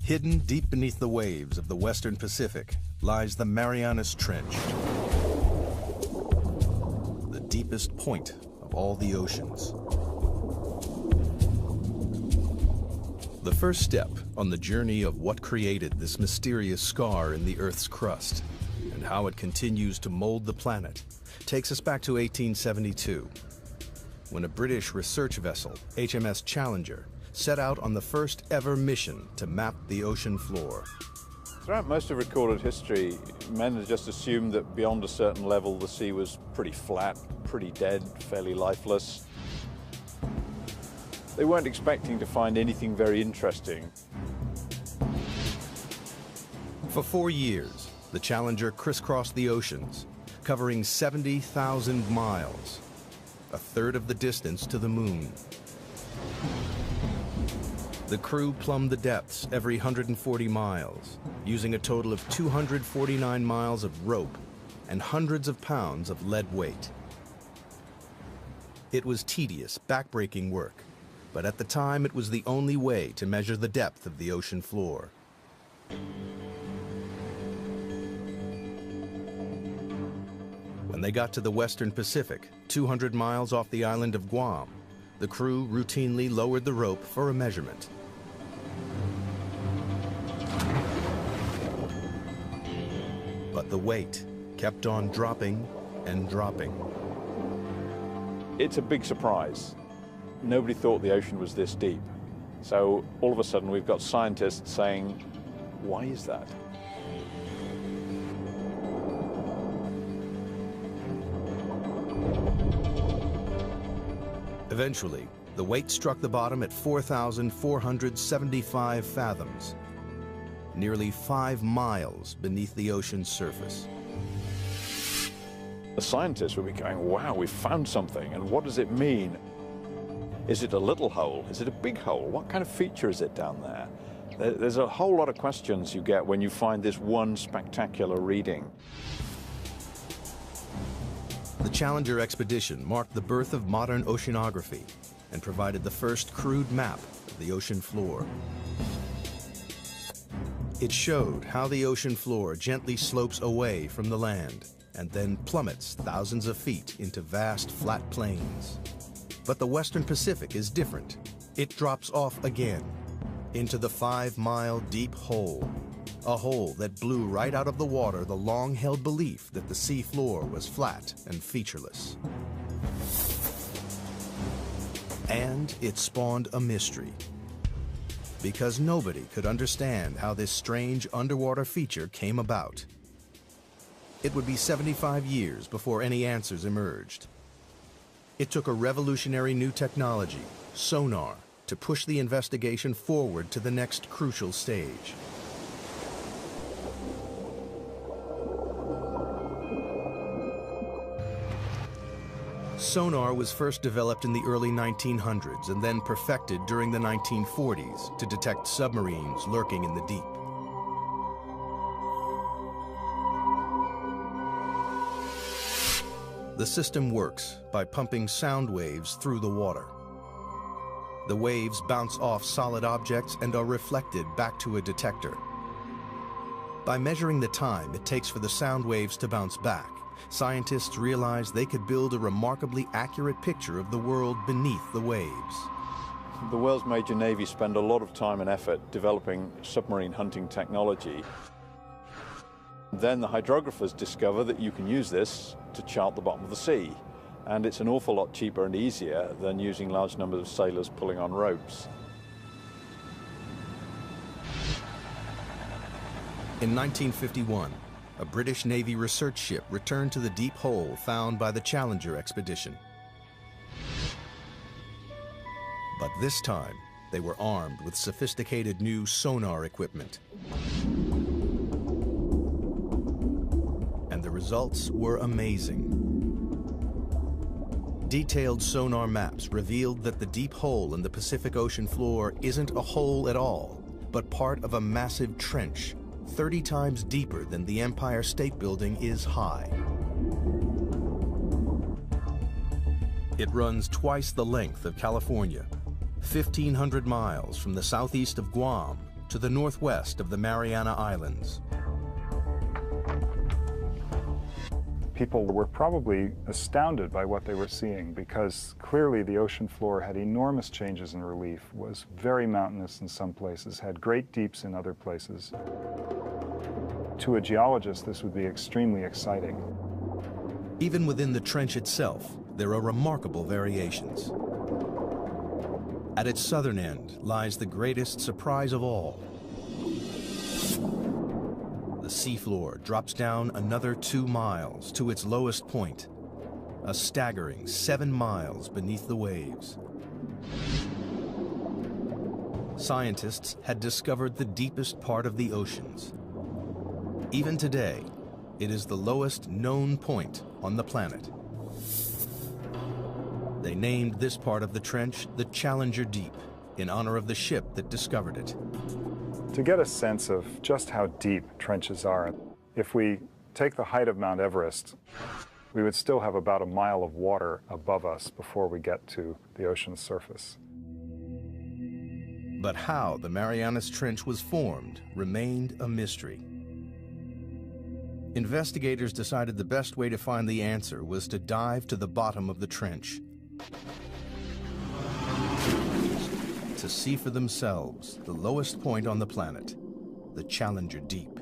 Hidden deep beneath the waves of the Western Pacific lies the Marianas Trench, the deepest point of all the oceans. The first step on the journey of what created this mysterious scar in the Earth's crust and how it continues to mold the planet takes us back to 1872, when a British research vessel, HMS Challenger, set out on the first ever mission to map the ocean floor. Throughout most of recorded history, men had just assumed that beyond a certain level the sea was pretty flat, pretty dead, fairly lifeless. They weren't expecting to find anything very interesting. For 4 years, the Challenger crisscrossed the oceans, covering 70,000 miles, a third of the distance to the moon. The crew plumbed the depths every 140 miles, using a total of 249 miles of rope and hundreds of pounds of lead weight. It was tedious, backbreaking work, but at the time it was the only way to measure the depth of the ocean floor. When they got to the Western Pacific, 200 miles off the island of Guam, the crew routinely lowered the rope for a measurement. But the weight kept on dropping and dropping. It's a big surprise. Nobody thought the ocean was this deep. So all of a sudden we've got scientists saying, why is that? Eventually, the weight struck the bottom at 4,475 fathoms, nearly 5 miles beneath the ocean's surface. The scientists would be going, wow, we've found something, and what does it mean? Is it a little hole? Is it a big hole? What kind of feature is it down there? There's a whole lot of questions you get when you find this one spectacular reading. The Challenger expedition marked the birth of modern oceanography and provided the first crude map of the ocean floor. It showed how the ocean floor gently slopes away from the land and then plummets thousands of feet into vast flat plains. But the Western Pacific is different. It drops off again into the 5-mile deep hole, a hole that blew right out of the water the long-held belief that the sea floor was flat and featureless. And it spawned a mystery, because nobody could understand how this strange underwater feature came about. It would be 75 years before any answers emerged. It took a revolutionary new technology, sonar, to push the investigation forward to the next crucial stage. Sonar was first developed in the early 1900s and then perfected during the 1940s to detect submarines lurking in the deep. The system works by pumping sound waves through the water. The waves bounce off solid objects and are reflected back to a detector. By measuring the time it takes for the sound waves to bounce back, scientists realized they could build a remarkably accurate picture of the world beneath the waves. The world's major navies spend a lot of time and effort developing submarine hunting technology. Then the hydrographers discover that you can use this to chart the bottom of the sea. And it's an awful lot cheaper and easier than using large numbers of sailors pulling on ropes. In 1951, a British Navy research ship returned to the deep hole found by the Challenger expedition. But this time, they were armed with sophisticated new sonar equipment. And the results were amazing. Detailed sonar maps revealed that the deep hole in the Pacific Ocean floor isn't a hole at all, but part of a massive trench, 30 times deeper than the Empire State Building is high. It runs twice the length of California, 1,500 miles from the southeast of Guam to the northwest of the Mariana Islands. People were probably astounded by what they were seeing because clearly the ocean floor had enormous changes in relief, was very mountainous in some places, had great deeps in other places. To a geologist, this would be extremely exciting. Even within the trench itself, there are remarkable variations. At its southern end lies the greatest surprise of all. The seafloor drops down another 2 miles to its lowest point, a staggering 7 miles beneath the waves. Scientists had discovered the deepest part of the oceans. Even today, it is the lowest known point on the planet. They named this part of the trench the Challenger Deep, in honor of the ship that discovered it. To get a sense of just how deep trenches are, if we take the height of Mount Everest, we would still have about a mile of water above us before we get to the ocean's surface. But how the Marianas Trench was formed remained a mystery. Investigators decided the best way to find the answer was to dive to the bottom of the trench, to see for themselves the lowest point on the planet, the Challenger Deep.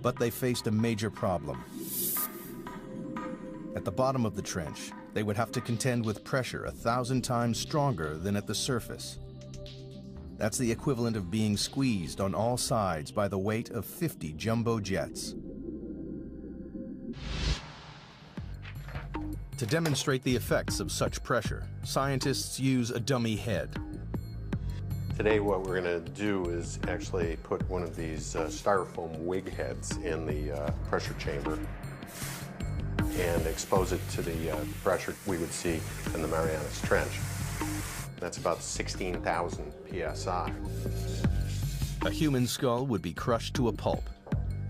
But they faced a major problem. At the bottom of the trench, they would have to contend with pressure 1,000 times stronger than at the surface. That's the equivalent of being squeezed on all sides by the weight of 50 jumbo jets. To demonstrate the effects of such pressure, scientists use a dummy head. Today what we're going to do is actually put one of these styrofoam wig heads in the pressure chamber and expose it to the pressure we would see in the Marianas Trench. That's about 16,000 psi. A human skull would be crushed to a pulp,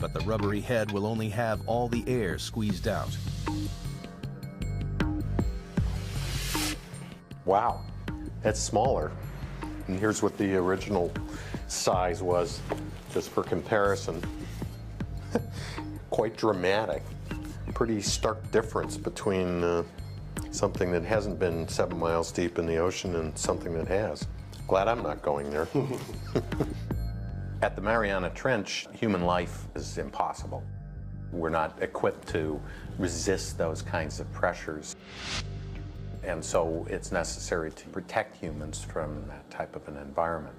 but the rubbery head will only have all the air squeezed out. Wow, that's smaller. And here's what the original size was, just for comparison. Quite dramatic. Pretty stark difference between something that hasn't been 7 miles deep in the ocean and something that has. Glad I'm not going there. At the Mariana Trench, human life is impossible. We're not equipped to resist those kinds of pressures. And so it's necessary to protect humans from that type of an environment.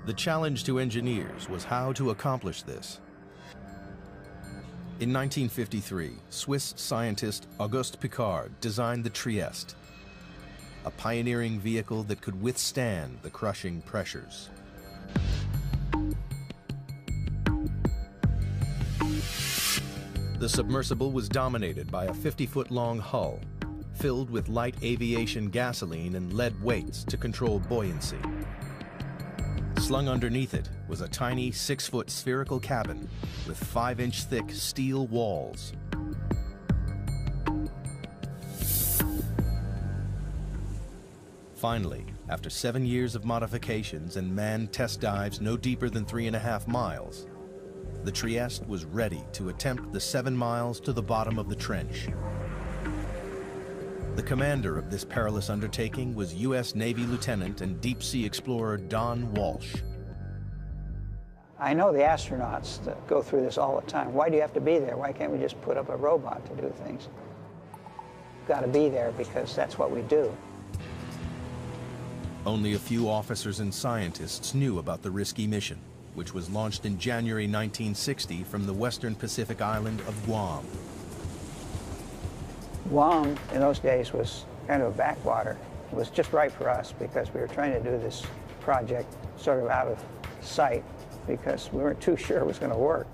The challenge to engineers was how to accomplish this. In 1953, Swiss scientist Auguste Piccard designed the Trieste, a pioneering vehicle that could withstand the crushing pressures. The submersible was dominated by a 50-foot-long hull, filled with light aviation gasoline and lead weights to control buoyancy. Slung underneath it was a tiny 6-foot spherical cabin with 5-inch thick steel walls. Finally, after 7 years of modifications and manned test dives no deeper than 3.5 miles, the Trieste was ready to attempt the 7 miles to the bottom of the trench. The commander of this perilous undertaking was U.S. Navy Lieutenant and deep-sea explorer Don Walsh. I know the astronauts that go through this all the time. Why do you have to be there? Why can't we just put up a robot to do things? You've got to be there because that's what we do. Only a few officers and scientists knew about the risky mission, which was launched in January 1960 from the western Pacific island of Guam. Guam, in those days, was kind of a backwater. It was just right for us because we were trying to do this project sort of out of sight because we weren't too sure it was going to work.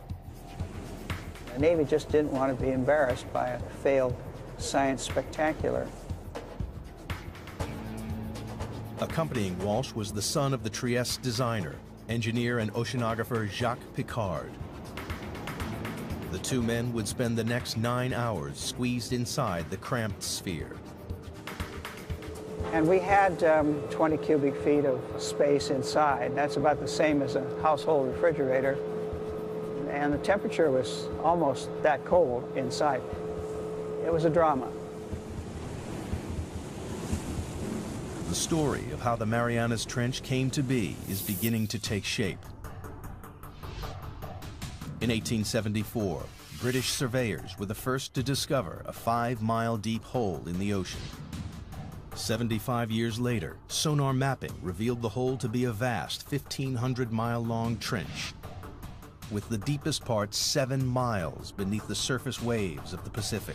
The Navy just didn't want to be embarrassed by a failed science spectacular. Accompanying Walsh was the son of the Trieste designer, engineer and oceanographer Jacques Piccard. The two men would spend the next 9 hours squeezed inside the cramped sphere. And we had 20 cubic feet of space inside. That's about the same as a household refrigerator. And the temperature was almost that cold inside. It was a drama. The story of how the Marianas Trench came to be is beginning to take shape. In 1874, British surveyors were the first to discover a 5-mile deep hole in the ocean. 75 years later, sonar mapping revealed the hole to be a vast 1,500-mile-long trench, with the deepest part 7 miles beneath the surface waves of the Pacific.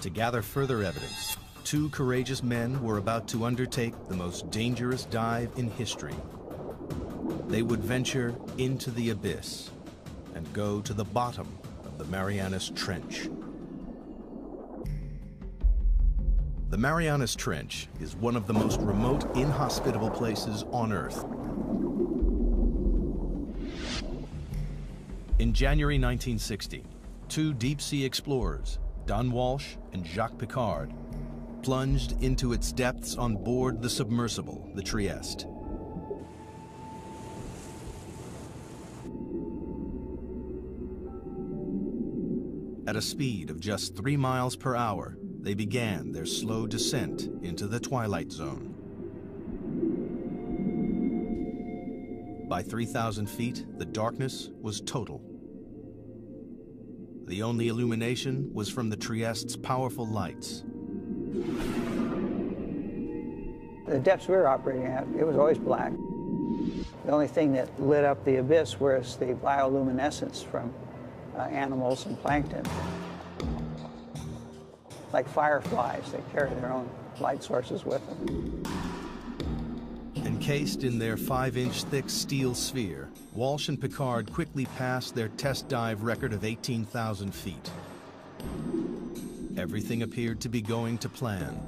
To gather further evidence, 2 courageous men were about to undertake the most dangerous dive in history. They would venture into the abyss and go to the bottom of the Marianas Trench. The Marianas Trench is one of the most remote, inhospitable places on Earth. In January 1960, 2 deep-sea explorers, Don Walsh and Jacques Piccard, plunged into its depths on board the submersible, the Trieste. At a speed of just 3 miles per hour, they began their slow descent into the twilight zone. By 3,000 feet, the darkness was total. The only illumination was from the Trieste's powerful lights. The depths we were operating at, it was always black. The only thing that lit up the abyss was the bioluminescence from animals and plankton. Like fireflies, they carry their own light sources with them. Encased in their 5-inch thick steel sphere, Walsh and Piccard quickly passed their test dive record of 18,000 feet. Everything appeared to be going to plan.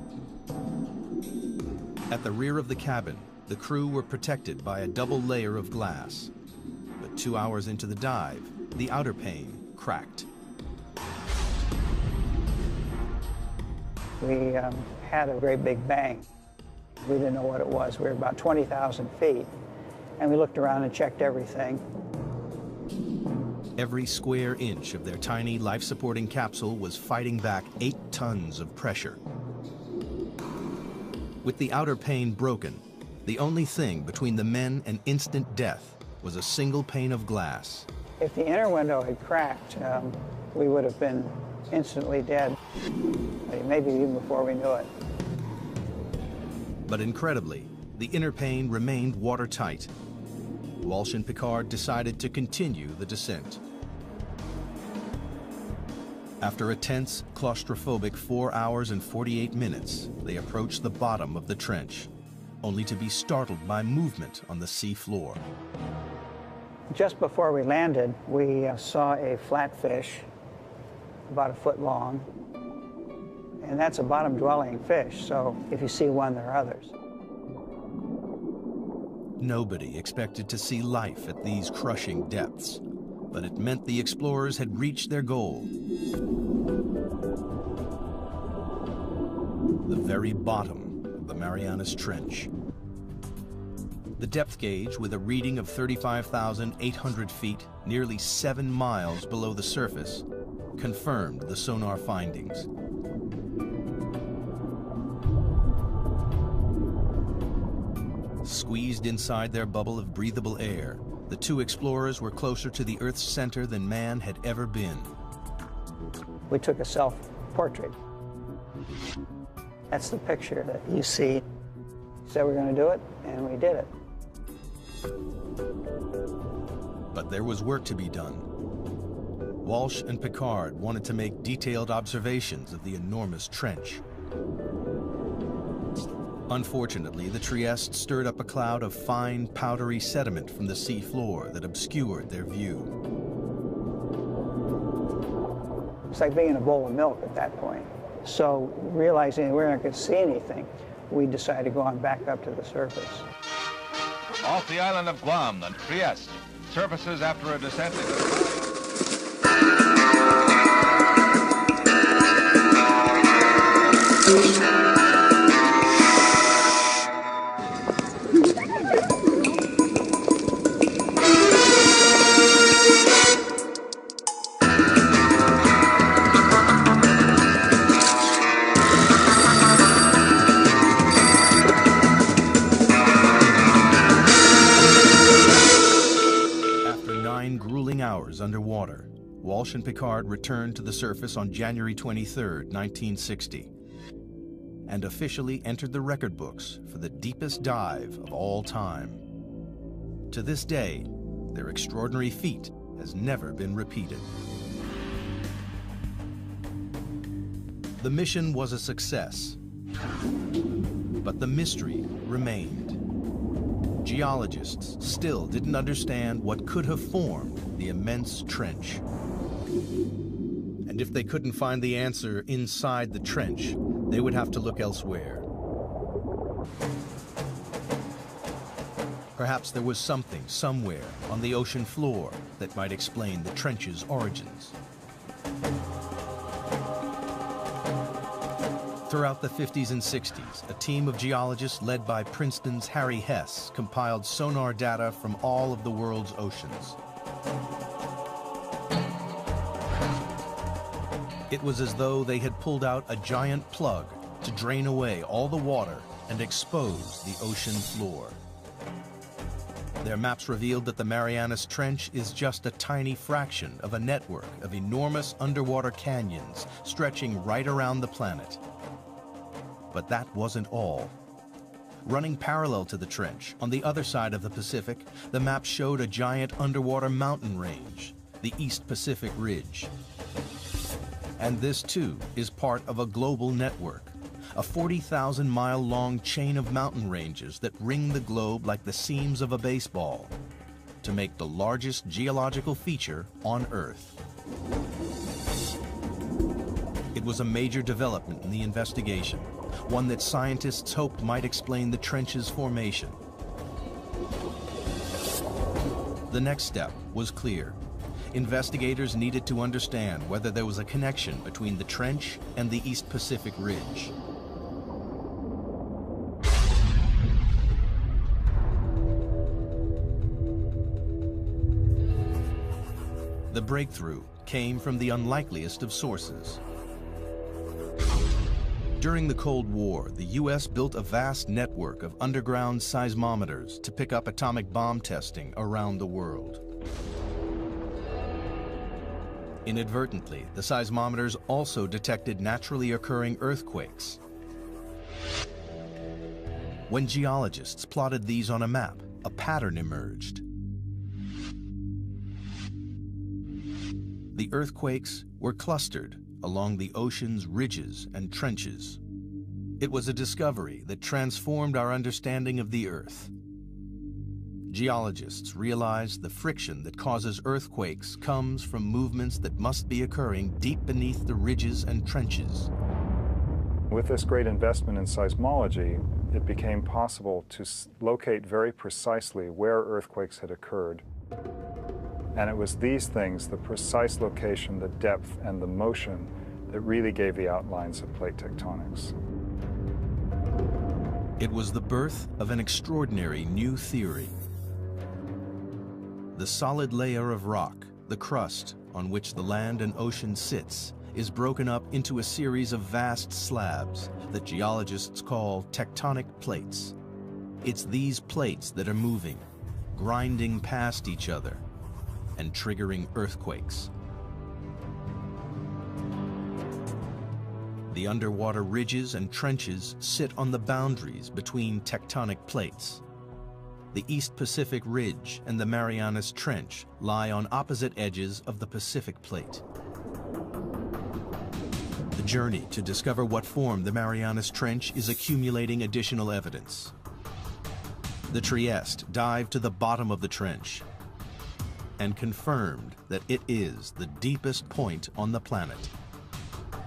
At the rear of the cabin, the crew were protected by a double layer of glass. But 2 hours into the dive, the outer pane cracked. We had a great big bang. We didn't know what it was. We were about 20,000 feet, and we looked around and checked everything. Every square inch of their tiny life-supporting capsule was fighting back 8 tons of pressure. With the outer pane broken, the only thing between the men and instant death was a single pane of glass. If the inner window had cracked, we would have been instantly dead, maybe even before we knew it. But incredibly, the inner pane remained watertight. Walsh and Piccard decided to continue the descent. After a tense, claustrophobic 4 hours and 48 minutes, they approached the bottom of the trench, only to be startled by movement on the sea floor. Just before we landed, we saw a flatfish about 1 foot long. And that's a bottom-dwelling fish, so if you see one, there are others. Nobody expected to see life at these crushing depths, but it meant the explorers had reached their goal. The very bottom of the Marianas Trench. The depth gauge, with a reading of 35,800 feet, nearly 7 miles below the surface, confirmed the sonar findings. Squeezed inside their bubble of breathable air, the 2 explorers were closer to the Earth's center than man had ever been. We took a self-portrait. That's the picture that you see. Said we're going to do it, and we did it. But there was work to be done. Walsh and Piccard wanted to make detailed observations of the enormous trench. Unfortunately, the Trieste stirred up a cloud of fine, powdery sediment from the sea floor that obscured their view. It's like being in a bowl of milk at that point. So, realizing we weren't going to see anything, we decided to go on back up to the surface. Off the island of Guam and Trieste, surfaces after a descent into... underwater, Walsh and Piccard returned to the surface on January 23, 1960, and officially entered the record books for the deepest dive of all time. To this day, their extraordinary feat has never been repeated. The mission was a success, but the mystery remained. Geologists still didn't understand what could have formed the immense trench. And if they couldn't find the answer inside the trench, they would have to look elsewhere. Perhaps there was something somewhere on the ocean floor that might explain the trench's origins. Throughout the 50s and 60s, a team of geologists led by Princeton's Harry Hess compiled sonar data from all of the world's oceans. It was as though they had pulled out a giant plug to drain away all the water and expose the ocean floor. Their maps revealed that the Marianas Trench is just a tiny fraction of a network of enormous underwater canyons stretching right around the planet. But that wasn't all. Running parallel to the trench, on the other side of the Pacific, the map showed a giant underwater mountain range, the East Pacific Ridge. And this, too, is part of a global network, a 40,000-mile-long chain of mountain ranges that ring the globe like the seams of a baseball, to make the largest geological feature on Earth. It was a major development in the investigation, one that scientists hoped might explain the trench's formation. The next step was clear. Investigators needed to understand whether there was a connection between the trench and the East Pacific Ridge. The breakthrough came from the unlikeliest of sources. During the Cold War, the U.S. built a vast network of underground seismometers to pick up atomic bomb testing around the world. Inadvertently, the seismometers also detected naturally occurring earthquakes. When geologists plotted these on a map, a pattern emerged. The earthquakes were clustered along the ocean's ridges and trenches. It was a discovery that transformed our understanding of the Earth. Geologists realized the friction that causes earthquakes comes from movements that must be occurring deep beneath the ridges and trenches. With this great investment in seismology, it became possible to locate very precisely where earthquakes had occurred. And it was these things, the precise location, the depth, and the motion, that really gave the outlines of plate tectonics. It was the birth of an extraordinary new theory. The solid layer of rock, the crust on which the land and ocean sits, is broken up into a series of vast slabs that geologists call tectonic plates. It's these plates that are moving, grinding past each other, and triggering earthquakes. The underwater ridges and trenches sit on the boundaries between tectonic plates. The East Pacific Ridge and the Marianas Trench lie on opposite edges of the Pacific Plate. The journey to discover what formed the Marianas Trench is accumulating additional evidence. The Trieste dived to the bottom of the trench and confirmed that it is the deepest point on the planet.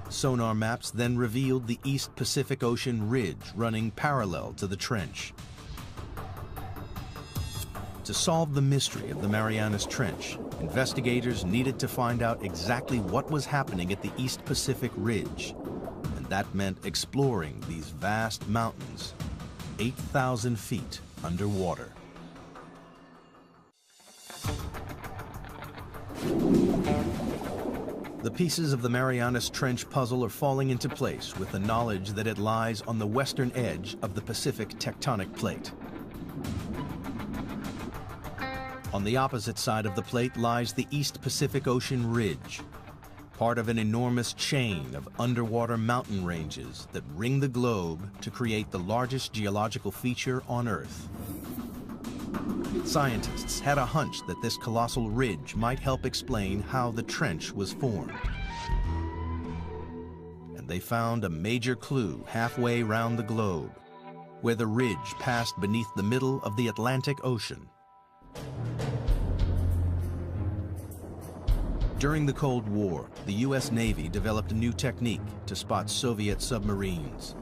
Sonar maps then revealed the East Pacific Ocean ridge running parallel to the trench. To solve the mystery of the Marianas Trench, investigators needed to find out exactly what was happening at the East Pacific Ridge, and that meant exploring these vast mountains, 8,000 feet underwater. The pieces of the Marianas Trench puzzle are falling into place with the knowledge that it lies on the western edge of the Pacific tectonic plate. On the opposite side of the plate lies the East Pacific Ocean Ridge, part of an enormous chain of underwater mountain ranges that ring the globe to create the largest geological feature on Earth. Scientists had a hunch that this colossal ridge might help explain how the trench was formed. And they found a major clue halfway round the globe, where the ridge passed beneath the middle of the Atlantic Ocean. During the Cold War, the U.S. Navy developed a new technique to spot Soviet submarines.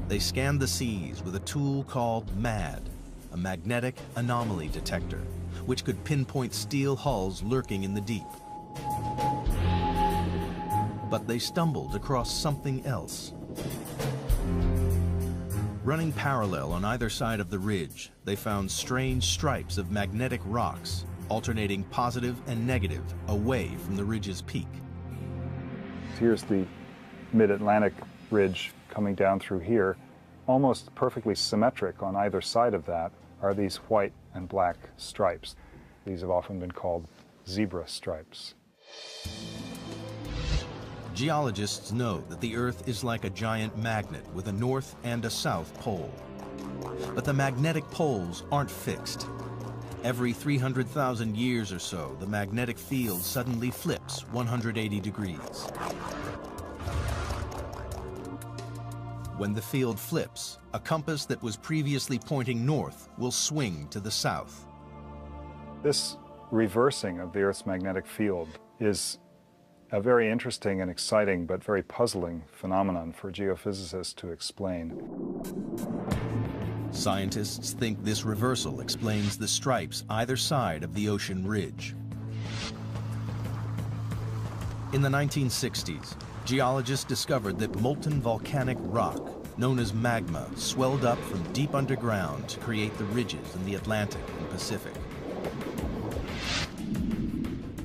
They scanned the seas with a tool called MAD, a magnetic anomaly detector, which could pinpoint steel hulls lurking in the deep. But they stumbled across something else. Running parallel on either side of the ridge, they found strange stripes of magnetic rocks, alternating positive and negative away from the ridge's peak. Here's the mid-Atlantic ridge coming down through here. Almost perfectly symmetric on either side of that are these white and black stripes. These have often been called zebra stripes. Geologists know that the Earth is like a giant magnet with a north and a south pole. But the magnetic poles aren't fixed. Every 300,000 years or so, the magnetic field suddenly flips 180 degrees. When the field flips, a compass that was previously pointing north will swing to the south. This reversing of the Earth's magnetic field is a very interesting and exciting but very puzzling phenomenon for geophysicists to explain. Scientists think this reversal explains the stripes either side of the ocean ridge. In the 1960s, geologists discovered that molten volcanic rock, known as magma, swelled up from deep underground to create the ridges in the Atlantic and Pacific.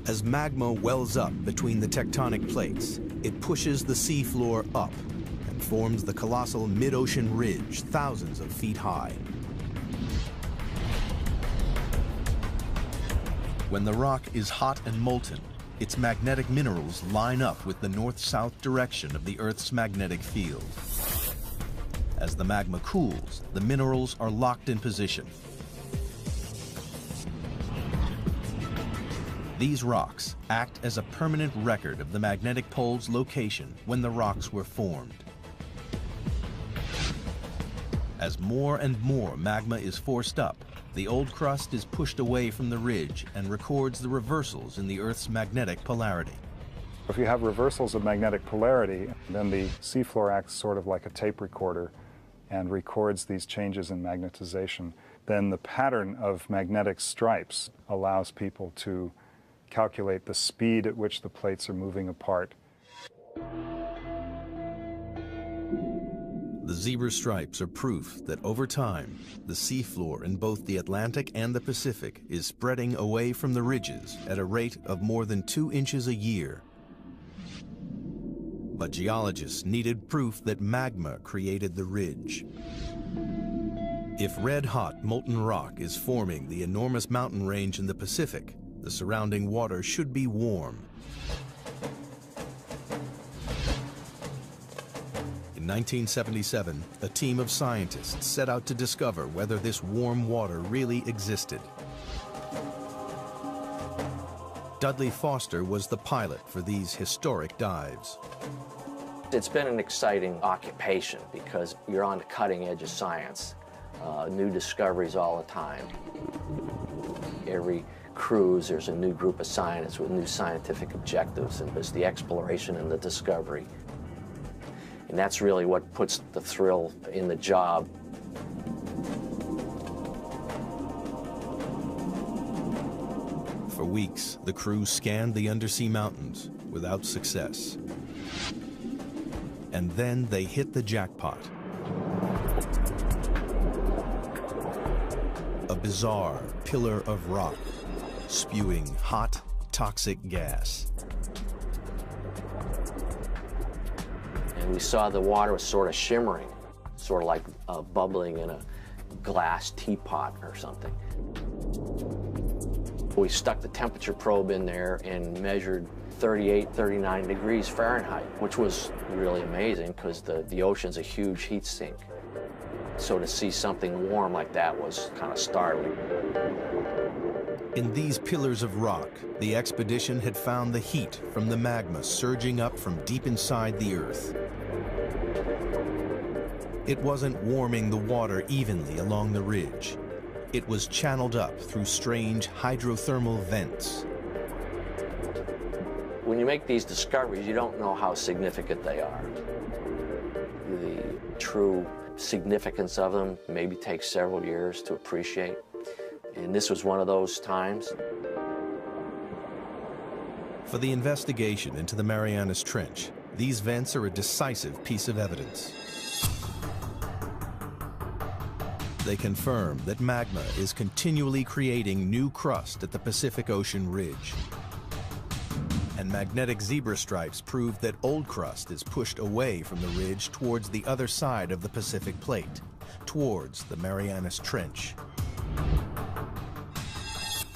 As magma wells up between the tectonic plates, it pushes the seafloor up and forms the colossal mid-ocean ridge thousands of feet high. When the rock is hot and molten, its magnetic minerals line up with the north-south direction of the Earth's magnetic field. As the magma cools, the minerals are locked in position. These rocks act as a permanent record of the magnetic pole's location when the rocks were formed. As more and more magma is forced up, the old crust is pushed away from the ridge and records the reversals in the Earth's magnetic polarity. If you have reversals of magnetic polarity, then the seafloor acts sort of like a tape recorder and records these changes in magnetization. Then the pattern of magnetic stripes allows people to calculate the speed at which the plates are moving apart. The zebra stripes are proof that over time, the seafloor in both the Atlantic and the Pacific is spreading away from the ridges at a rate of more than 2 inches a year. But geologists needed proof that magma created the ridge. If red-hot molten rock is forming the enormous mountain range in the Pacific, the surrounding water should be warm. In 1977, a team of scientists set out to discover whether this warm water really existed. Dudley Foster was the pilot for these historic dives. It's been an exciting occupation because you're on the cutting edge of science. New discoveries all the time. Every cruise, there's a new group of scientists with new scientific objectives, and it's the exploration and the discovery. And that's really what puts the thrill in the job. For weeks, the crew scanned the undersea mountains without success. And then they hit the jackpot. A bizarre pillar of rock, spewing hot, toxic gas. And we saw the water was sort of shimmering, sort of like bubbling in a glass teapot or something. We stuck the temperature probe in there and measured 38, 39 degrees Fahrenheit, which was really amazing because the ocean's a huge heat sink. So to see something warm like that was kind of startling. In these pillars of rock, the expedition had found the heat from the magma surging up from deep inside the Earth. It wasn't warming the water evenly along the ridge. It was channeled up through strange hydrothermal vents. When you make these discoveries, you don't know how significant they are. The true significance of them maybe takes several years to appreciate. And this was one of those times. For the investigation into the Marianas Trench, these vents are a decisive piece of evidence. They confirm that magma is continually creating new crust at the Pacific Ocean ridge. And magnetic zebra stripes prove that old crust is pushed away from the ridge towards the other side of the Pacific Plate, towards the Marianas Trench.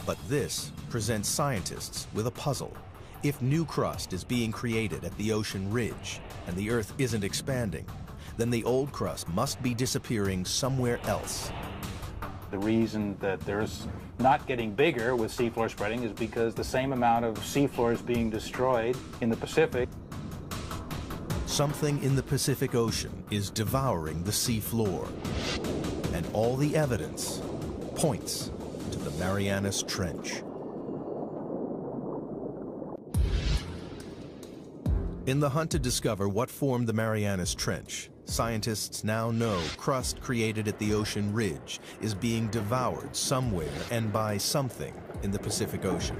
But this presents scientists with a puzzle. If new crust is being created at the ocean ridge and the Earth isn't expanding, then the old crust must be disappearing somewhere else. The reason that there's not getting bigger with seafloor spreading is because the same amount of seafloor is being destroyed in the Pacific. Something in the Pacific Ocean is devouring the seafloor, and all the evidence points to the Marianas Trench. In the hunt to discover what formed the Marianas Trench, scientists now know crust created at the ocean ridge is being devoured somewhere and by something in the Pacific Ocean.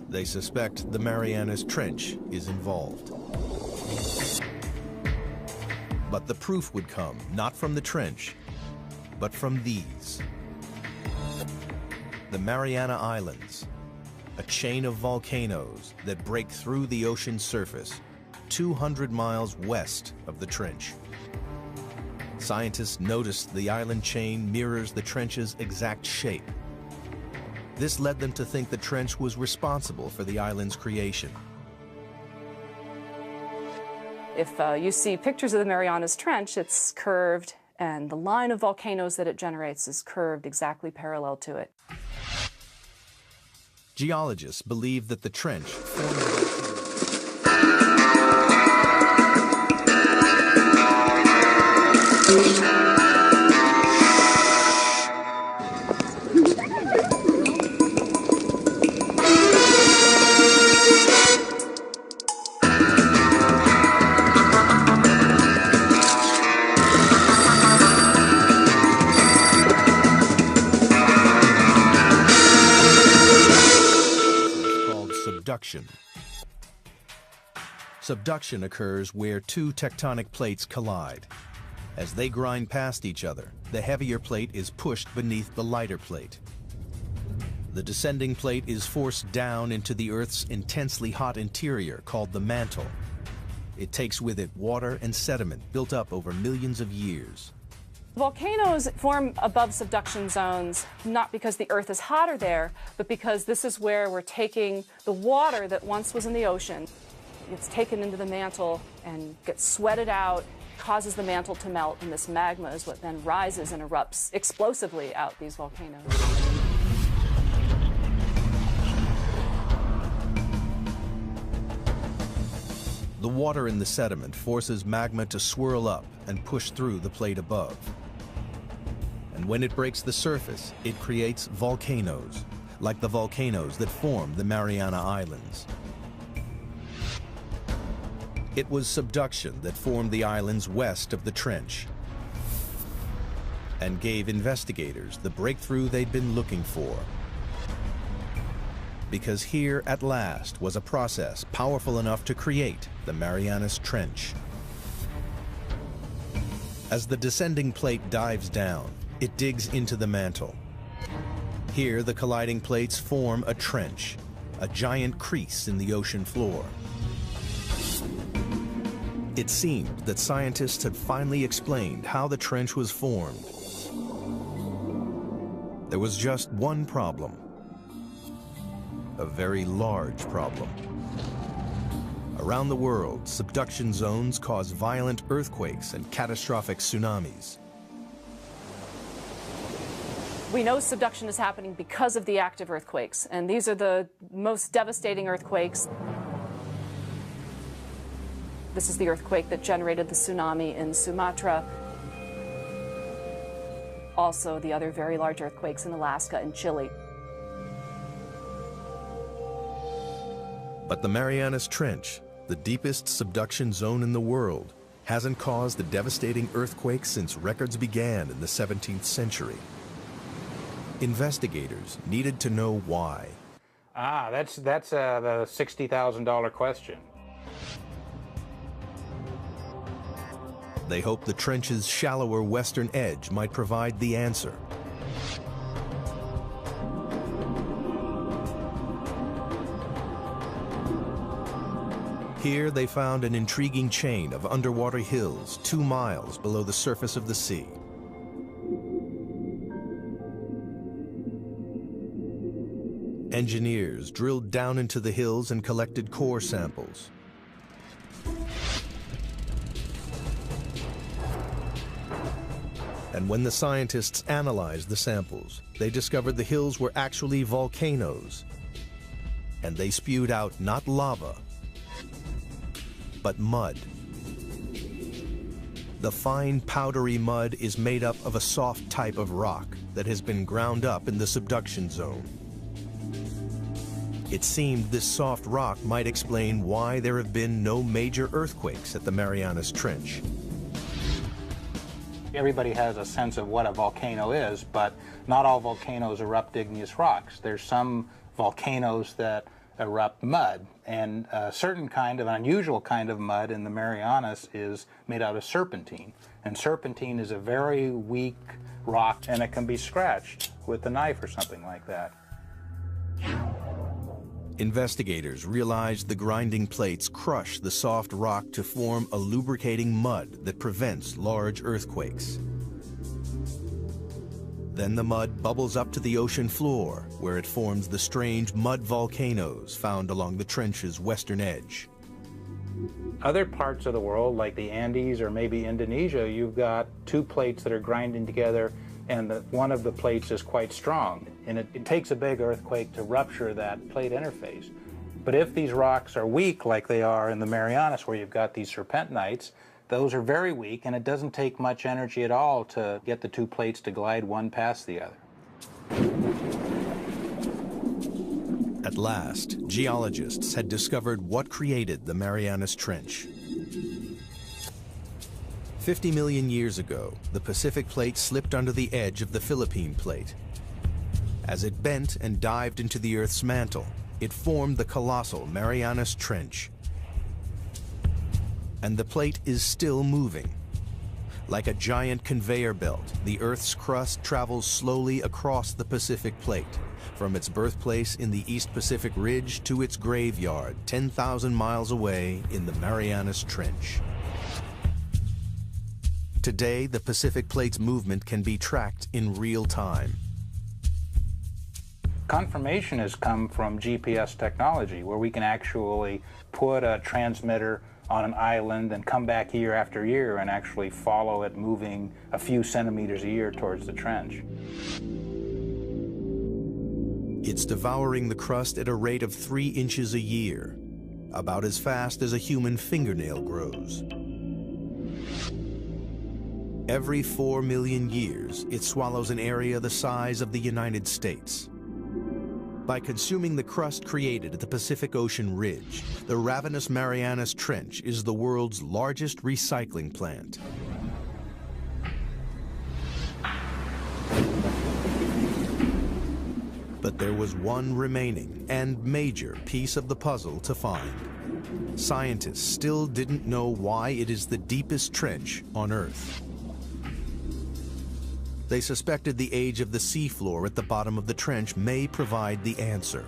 They suspect the Marianas Trench is involved. But the proof would come not from the trench, but from these. The Mariana Islands, a chain of volcanoes that break through the ocean surface 200 miles west of the trench. Scientists noticed the island chain mirrors the trench's exact shape. This led them to think the trench was responsible for the island's creation. If you see pictures of the Marianas Trench, it's curved, and the line of volcanoes that it generates is curved exactly parallel to it. Geologists believe that the trench formed subduction. Subduction occurs where two tectonic plates collide. As they grind past each other, the heavier plate is pushed beneath the lighter plate. The descending plate is forced down into the Earth's intensely hot interior called the mantle. It takes with it water and sediment built up over millions of years. Volcanoes form above subduction zones not because the Earth is hotter there, but because this is where we're taking the water that once was in the ocean. It's taken into the mantle and gets sweated out, causes the mantle to melt, and this magma is what then rises and erupts explosively out these volcanoes. The water in the sediment forces magma to swirl up and push through the plate above. And when it breaks the surface, it creates volcanoes, like the volcanoes that form the Mariana Islands. It was subduction that formed the islands west of the trench and gave investigators the breakthrough they'd been looking for. Because here, at last, was a process powerful enough to create the Marianas Trench. As the descending plate dives down, it digs into the mantle. Here, the colliding plates form a trench, a giant crease in the ocean floor. It seemed that scientists had finally explained how the trench was formed. There was just one problem. A very large problem. Around the world, subduction zones cause violent earthquakes and catastrophic tsunamis. We know subduction is happening because of the active earthquakes, and these are the most devastating earthquakes. This is the earthquake that generated the tsunami in Sumatra. Also, the other very large earthquakes in Alaska and Chile. But the Marianas Trench, the deepest subduction zone in the world, hasn't caused a devastating earthquake since records began in the 17th century. Investigators needed to know why. That's the $60,000 question. They hoped the trench's shallower western edge might provide the answer. Here they found an intriguing chain of underwater hills 2 miles below the surface of the sea. Engineers drilled down into the hills and collected core samples. And when the scientists analyzed the samples, they discovered the hills were actually volcanoes. And they spewed out not lava, but mud. The fine powdery mud is made up of a soft type of rock that has been ground up in the subduction zone. It seemed this soft rock might explain why there have been no major earthquakes at the Marianas Trench. Everybody has a sense of what a volcano is, but not all volcanoes erupt igneous rocks. There's some volcanoes that erupt mud, and a certain kind of, an unusual kind of mud in the Marianas is made out of serpentine. And serpentine is a very weak rock, and it can be scratched with a knife or something like that. Investigators realized the grinding plates crush the soft rock to form a lubricating mud that prevents large earthquakes. Then the mud bubbles up to the ocean floor, where it forms the strange mud volcanoes found along the trench's western edge. Other parts of the world, like the Andes or maybe Indonesia, you've got 2 plates that are grinding together, and one of the plates is quite strong. And it takes a big earthquake to rupture that plate interface. But if these rocks are weak, like they are in the Marianas, where you've got these serpentinites, those are very weak, and it doesn't take much energy at all to get the 2 plates to glide one past the other. At last, geologists had discovered what created the Marianas Trench. 50 million years ago, the Pacific Plate slipped under the edge of the Philippine Plate. As it bent and dived into the Earth's mantle, it formed the colossal Marianas Trench. And the plate is still moving. Like a giant conveyor belt, the Earth's crust travels slowly across the Pacific Plate, from its birthplace in the East Pacific Ridge to its graveyard 10,000 miles away in the Marianas Trench. Today, the Pacific Plate's movement can be tracked in real time. Confirmation has come from GPS technology, where we can actually put a transmitter on an island and come back year after year and actually follow it moving a few centimeters a year towards the trench. It's devouring the crust at a rate of 3 inches a year, about as fast as a human fingernail grows. Every 4 million years, it swallows an area the size of the United States. By consuming the crust created at the Pacific Ocean ridge, the ravenous Marianas Trench is the world's largest recycling plant. But there was one remaining and major piece of the puzzle to find. Scientists still didn't know why it is the deepest trench on Earth. They suspected the age of the seafloor at the bottom of the trench may provide the answer.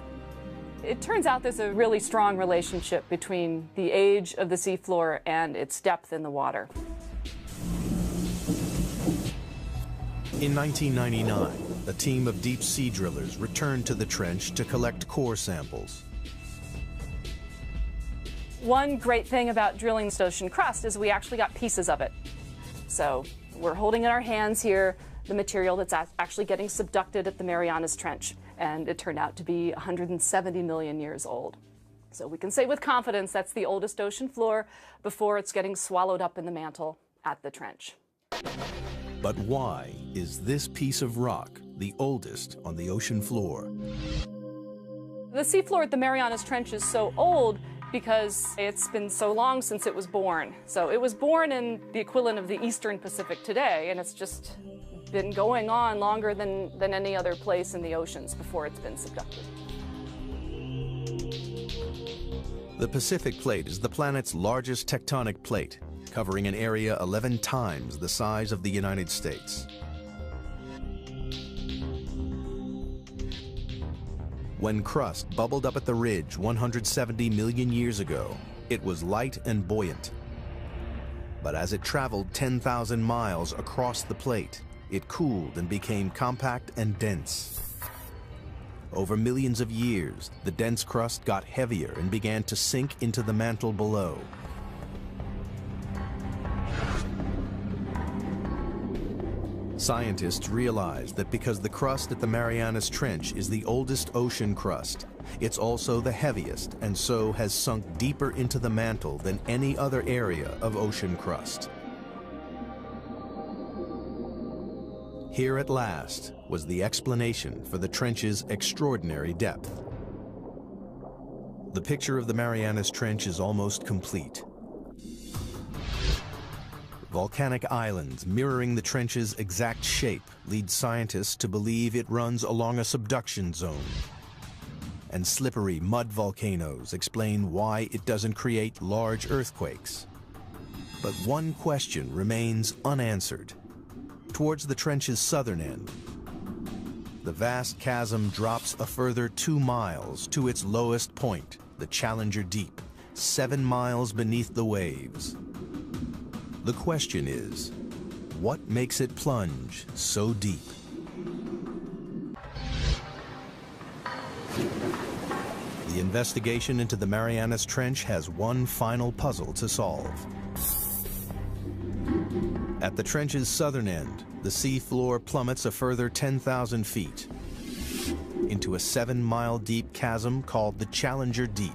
It turns out there's a really strong relationship between the age of the seafloor and its depth in the water. In 1999, a team of deep sea drillers returned to the trench to collect core samples. One great thing about drilling this ocean crust is we actually got pieces of it. So we're holding in our hands here the material that's actually getting subducted at the Marianas Trench, and it turned out to be 170 million years old. So we can say with confidence that's the oldest ocean floor before it's getting swallowed up in the mantle at the trench. But why is this piece of rock the oldest on the ocean floor? The seafloor at the Marianas Trench is so old because it's been so long since it was born. So it was born in the equivalent of the Eastern Pacific today, and it's just been going on longer than any other place in the oceans before it's been subducted. The Pacific Plate is the planet's largest tectonic plate, covering an area 11 times the size of the United States. When crust bubbled up at the ridge 170 million years ago, it was light and buoyant. But as it traveled 10,000 miles across the plate, it cooled and became compact and dense. Over millions of years, the dense crust got heavier and began to sink into the mantle below. Scientists realized that because the crust at the Marianas Trench is the oldest ocean crust, it's also the heaviest and so has sunk deeper into the mantle than any other area of ocean crust. Here at last was the explanation for the trench's extraordinary depth. The picture of the Marianas Trench is almost complete. Volcanic islands mirroring the trench's exact shape lead scientists to believe it runs along a subduction zone. And slippery mud volcanoes explain why it doesn't create large earthquakes. But one question remains unanswered. Towards the trench's southern end, the vast chasm drops a further 2 miles to its lowest point, the Challenger Deep, 7 miles beneath the waves. The question is, what makes it plunge so deep? The investigation into the Marianas Trench has one final puzzle to solve. At the trench's southern end, the sea floor plummets a further 10,000 feet into a 7-mile deep chasm called the Challenger Deep.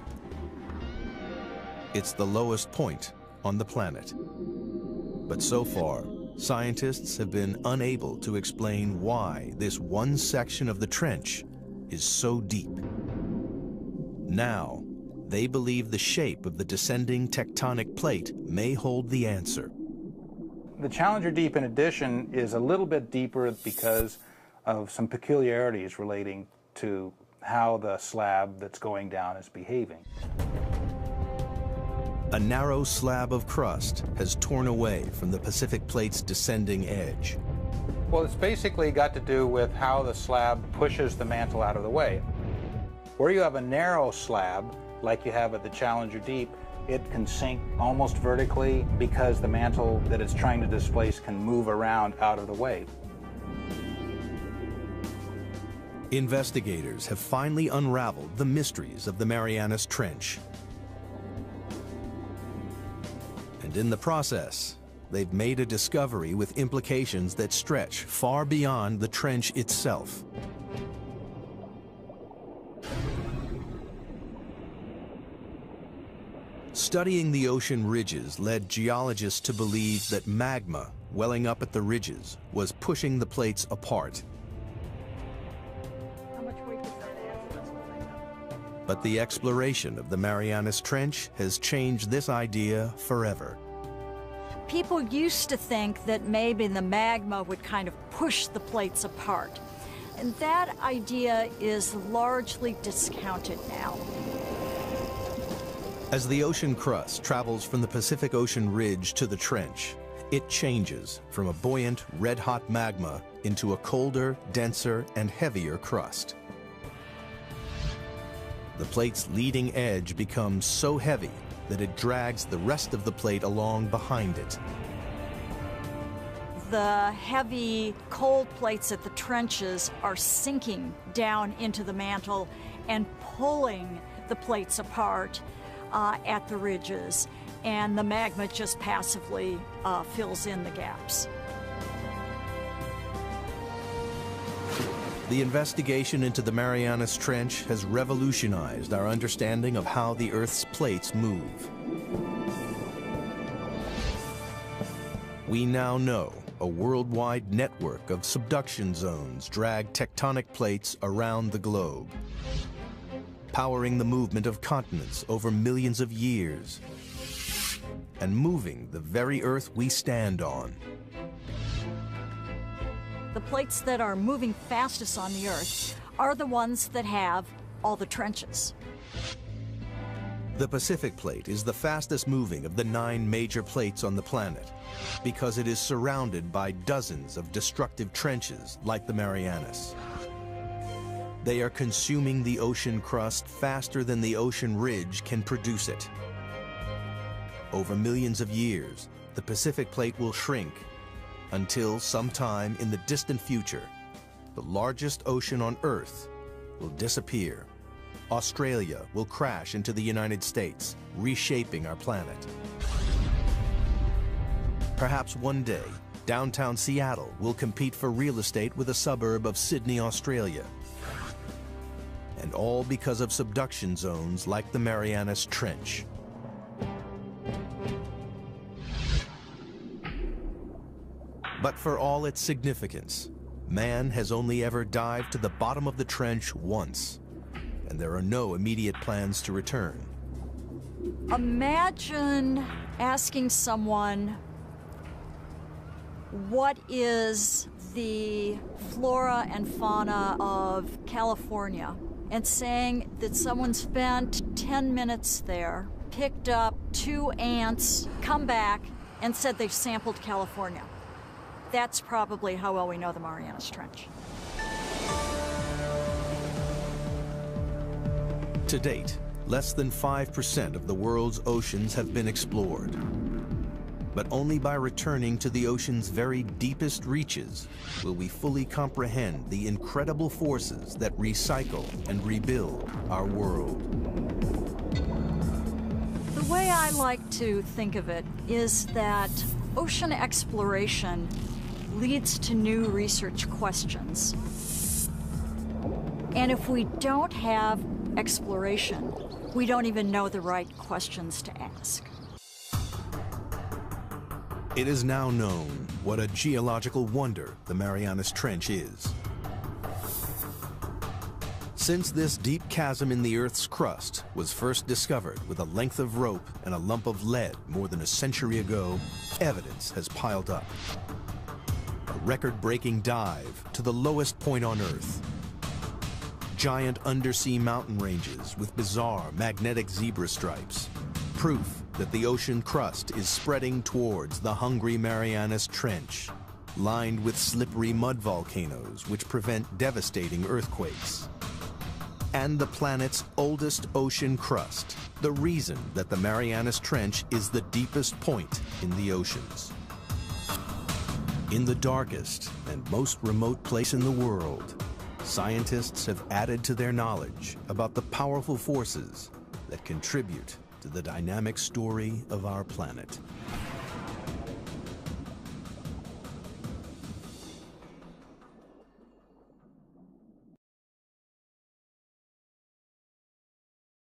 It's the lowest point on the planet. But so far, scientists have been unable to explain why this one section of the trench is so deep. Now, they believe the shape of the descending tectonic plate may hold the answer. The Challenger Deep, in addition, is a little bit deeper because of some peculiarities relating to how the slab that's going down is behaving. A narrow slab of crust has torn away from the Pacific Plate's descending edge. Well, it's basically got to do with how the slab pushes the mantle out of the way. Where you have a narrow slab, like you have at the Challenger Deep, it can sink almost vertically because the mantle that it's trying to displace can move around out of the way. Investigators have finally unraveled the mysteries of the Marianas Trench. And in the process, they've made a discovery with implications that stretch far beyond the trench itself. Studying the ocean ridges led geologists to believe that magma welling up at the ridges was pushing the plates apart. But the exploration of the Marianas Trench has changed this idea forever. People used to think that maybe the magma would kind of push the plates apart. And that idea is largely discounted now. As the ocean crust travels from the Pacific Ocean ridge to the trench, it changes from a buoyant, red-hot magma into a colder, denser, and heavier crust. The plate's leading edge becomes so heavy that it drags the rest of the plate along behind it. the heavy cold plates at the trenches are sinking down into the mantle and pulling the plates apart at the ridges, and the magma just passively fills in the gaps. The investigation into the Marianas Trench has revolutionized our understanding of how the Earth's plates move. We now know a worldwide network of subduction zones drag tectonic plates around the globe, powering the movement of continents over millions of years, and moving the very Earth we stand on. The plates that are moving fastest on the Earth are the ones that have all the trenches. The Pacific Plate is the fastest moving of the 9 major plates on the planet because it is surrounded by dozens of destructive trenches like the Marianas. They are consuming the ocean crust faster than the ocean ridge can produce it. Over millions of years, the Pacific Plate will shrink until sometime in the distant future, the largest ocean on Earth will disappear. Australia will crash into the United States, reshaping our planet. Perhaps one day, downtown Seattle will compete for real estate with a suburb of Sydney, Australia. And all because of subduction zones like the Marianas Trench. But for all its significance, man has only ever dived to the bottom of the trench once, and there are no immediate plans to return. Imagine asking someone, what is the flora and fauna of California? And saying that someone spent 10 minutes there, picked up 2 ants, come back, and said they've sampled California. That's probably how well we know the Marianas Trench. To date, less than 5% of the world's oceans have been explored. But only by returning to the ocean's very deepest reaches will we fully comprehend the incredible forces that recycle and rebuild our world. The way I like to think of it is that ocean exploration leads to new research questions. And if we don't have exploration, we don't even know the right questions to ask. It is now known what a geological wonder the Marianas Trench is. Since this deep chasm in the Earth's crust was first discovered with a length of rope and a lump of lead more than a century ago, evidence has piled up. A record-breaking dive to the lowest point on Earth. Giant undersea mountain ranges with bizarre magnetic zebra stripes. Proof that the ocean crust is spreading towards the hungry Marianas Trench, lined with slippery mud volcanoes which prevent devastating earthquakes. And the planet's oldest ocean crust, the reason that the Marianas Trench is the deepest point in the oceans. In the darkest and most remote place in the world, scientists have added to their knowledge about the powerful forces that contribute to the dynamic story of our planet.